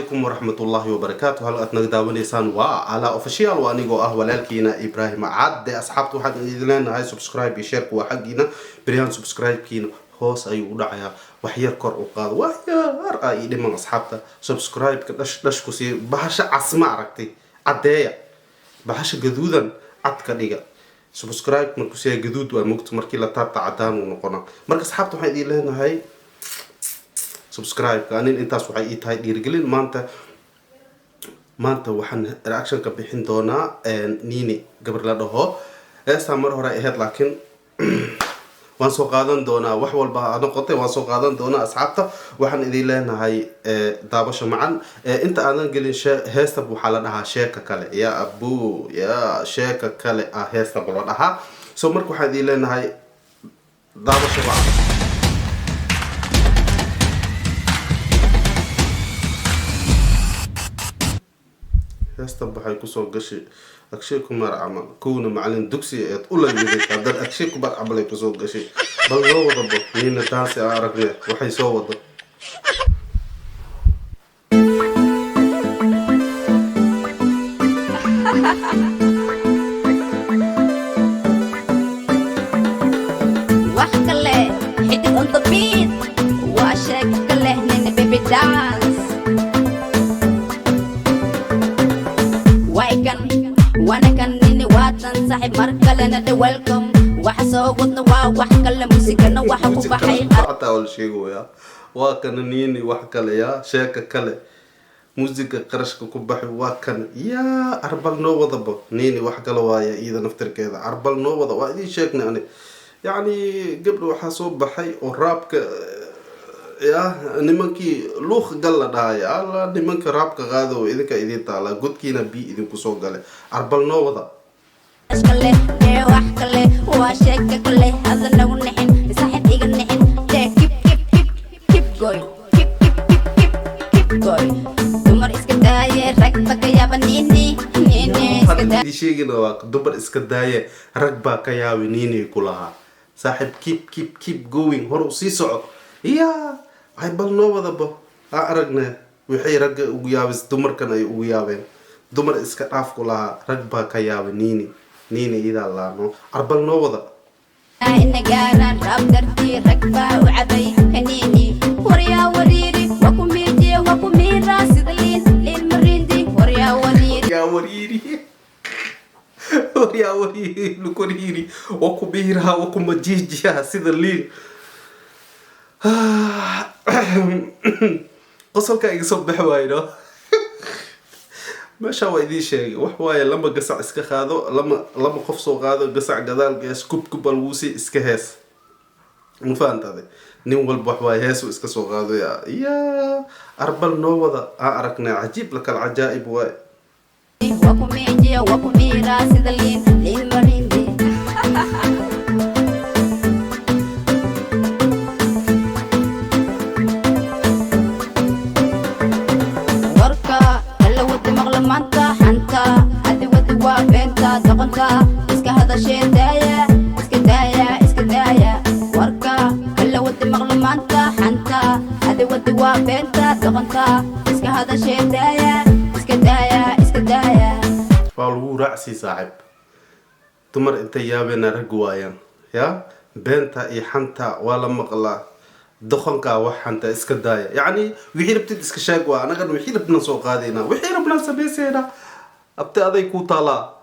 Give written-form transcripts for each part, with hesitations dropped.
عليكم ورحمة الله وبركاته. هلا نقداونيسان وعلى اوفيشال وانيغو ولالكينا ابراهيم عاد اصحابته واحد idin هاي سبسكرايب يشارك وحقينا بريان سبسكرايب كينا hoos ayuu u dhacayaa wax yar kor u qaado wax yar ay dhiman asxaabta subscribe ka dhash ku sii bahasha asma aragtay cadeeya bahasha gaduudan cad ka dhiga subscribe markuu si gaduud waa mugto markii la taabta cadaan uu noqona marka asxaabta waxay idin leenahay subscribe kaanin intaas waxay ii tahay dhiirigelin maanta waxaan reaction ka bixin doonaa Nini gabar la dhaho heesta mar hore ahayd laakiin waan soo qaadan doonaa wax walba aan qotay waan soo qaadan doonaa asxaabta waxaan idin leenahay daabasho macaan inta aanan gelin heesta waxa la dhahaa sheeka kale ya abu ya sheeka kale heesta bal dhahaa soo marka waxaan idin leenahay daabasho macaan heesta waxay ku soo gashay akshay kumar amal kuuna macallin dugsi ee u leeyahay hadda akshay kumar amal ay ku soo gashay bal loo wada bo nina taasi aragne waxay soo wado wax kale xidig on the beat waa sheeg kale nina baby dance وانا كان نيني واتن صاحب مركلة ندى ويلكم وحسو قدنا وح كلا موسيقنا وحكو بحيقة حتى أول شيء يا وكان نيني وحكلا يا شيكا كلا موسيقى قرشك كبحي وكان يا أربل نو وضبه نيني وحكلا وايا إذا نفتر كذا أربل نو وضبه وإذا شيكنا يعني قبل وحاسوب بحي ورابك يا nimankii luuq gal la dhahay alla nimanka raabka qaado idinka idin taala gudkiina bi idin ku soo galay arbal noo wada askale ee wax kale waa sheeka kale hadana u nixin saaxib iga nixin keep going keep going dumar iska daaye rag baka yaaba nini iska daaye sheegina waa dumar iska daaye rag baa ka yaaba nini kulaha saaxib keep going hor u sii socod iya ay bal noo wada bo aragna wixii rag ugu yaabis dumarkan ay ugu yaabeen dumar iska dhaaf ku lahaa rag baa ka yaaba nini ida laano arbal noo wada ina gaaran rab darti rag baa u cabay nini warya wariiri wakumira sidaliin lin marindi warya wariiri lukoriri wakumira wakumajijiya sidaliin qosolka iga soo bax waayno meesha waa idin sheegay wax waaye lama gasac iska qaado lama qof soo qaado gasac gadaal gees kub alwusi iska hees ma fahantaade nin walba wax waaye hees iska soo qaado ya arbal noo wada aragnaa cajiib la kala cajaa'ib waaye wakumira sidaliin lin marindi دقنتا اسكا هذا شيء دايا اسكا دايا وركا كلا ودي مغلمانتا حنتا هذي ودي وابنتا دقنتا اسكا هذا شيء دايا اسكا دايا فالو رأسي صاحب تمر انت يابنا رقوايا يا بنتا اي حنتا ولا مغلا دخنكا وحنتا اسكا دايا يعني وحي ربتد اسكا شاقوا انا قد وحي ربنا سوق هذينا وحي ربنا سبيسينا abti aday ku taala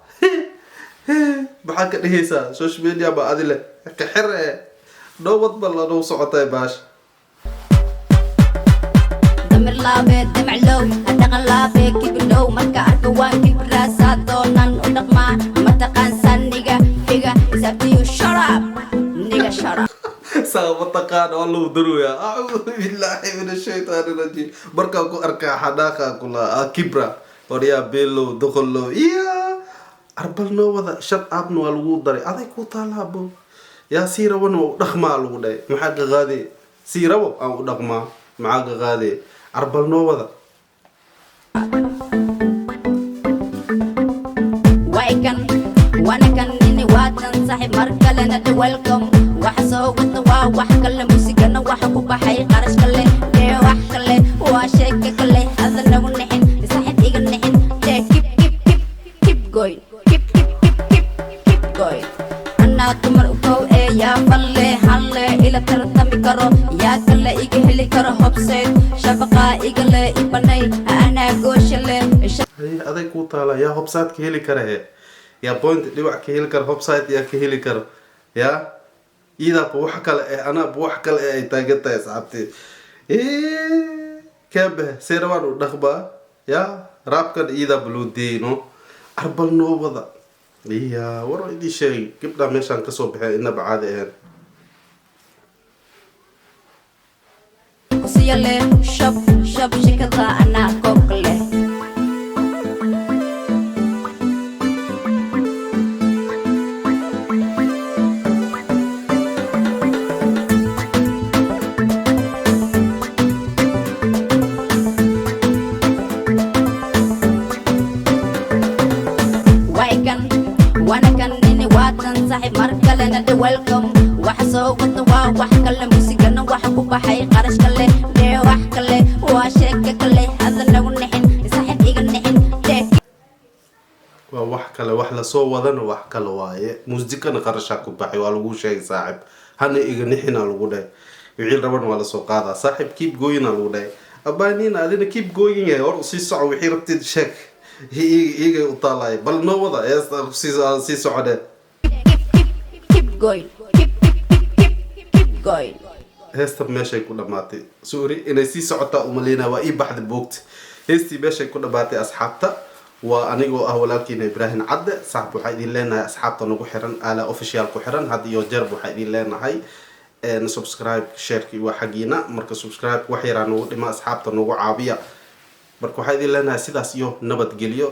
maxaa ka dhehaysaa social media ba adile ka xir dhowad bal la noo socotay baash damir laabe damclow hadaqan laabe kiblow marka arka waan kibrasa doonan u dhaqma mataqaan saniga figa isabtiyo shut up saa mataqaan oo loo daruya a'uudu billahi minash shaytaanir rajiim marka ku arka xadaaqa kula kibra وريا بيلو دخلو يا أربل نو وذا شط أبن والوود دري هذا كوتالا بو يا سيرة ونو دخما الوداي محق غادي سيرة أو دخما محق غادي أربل نو وذا وانا كان نيني واتن صاحب مركلة ندى ويلكم وحسو قدنا وح كله موسيقنا وحكو بحي قرش كله وح كله وشيك كله هذا going. Keep going. أنا تمر أكو يا فلة حلة إلى ترتمي كرو يا كلا إيجهلي كرو هبسيد شبقة إيجلا إبني أنا قوشلة. aday ku taala yaa hobsite ka heli kara he yaa point dhibac ka heli kara hobsite yaa ka heli kara yaa ida ba wax kale ana ba wax kale ay taagantay asxaabtay kabe seerawan u dhaqba yaa raabkan ida blue deeno arbal noobada iya waro idii sheegay gabdha meeshaan ka soo baxay inaba caadi ahayn وسيلة شب شكلها أنا كوكلة. وانا كان اني واتن صاحب مركة لنا دي ويلكم وحسو قطوا وحكالي موسيقنا وحكو بحي قرش كالي دي وحكالي واشيكا كالي هذا لو نحن صاحب ايقا نحن ديك waa wax kale wax la soo wadana wax kale waaye muusikana qarasha ku baxay waa lagu sheegay saaxib hana iga nixina lagu dhahay wixii raban waa la soo qaadaa saaxib keep going lagu dhahay abaanina adina keep going yahay hor si soco wixii rabtid sheeg iga u taalay bal noo wada si socode keep going. Keep going. heesta meeshay ku dhamaatay sorry inay sii socotaa umaleyna waa ii baxda boogta heestii meeshay ku dhamaatay asxaabta waa anigoo ah walaalkiina Ibrahim Cadde saaxib waxaa idin leenahay asxaabta nagu xiran ala official ku xiran had iyo jeer waxaa idin leenahay subscribe share-ki waa xagiina marka subscribe wax yaraan ugu dhima asxaabta nagu caabiya marka waxaa idin leenahay sidaas iyo nabadgelyo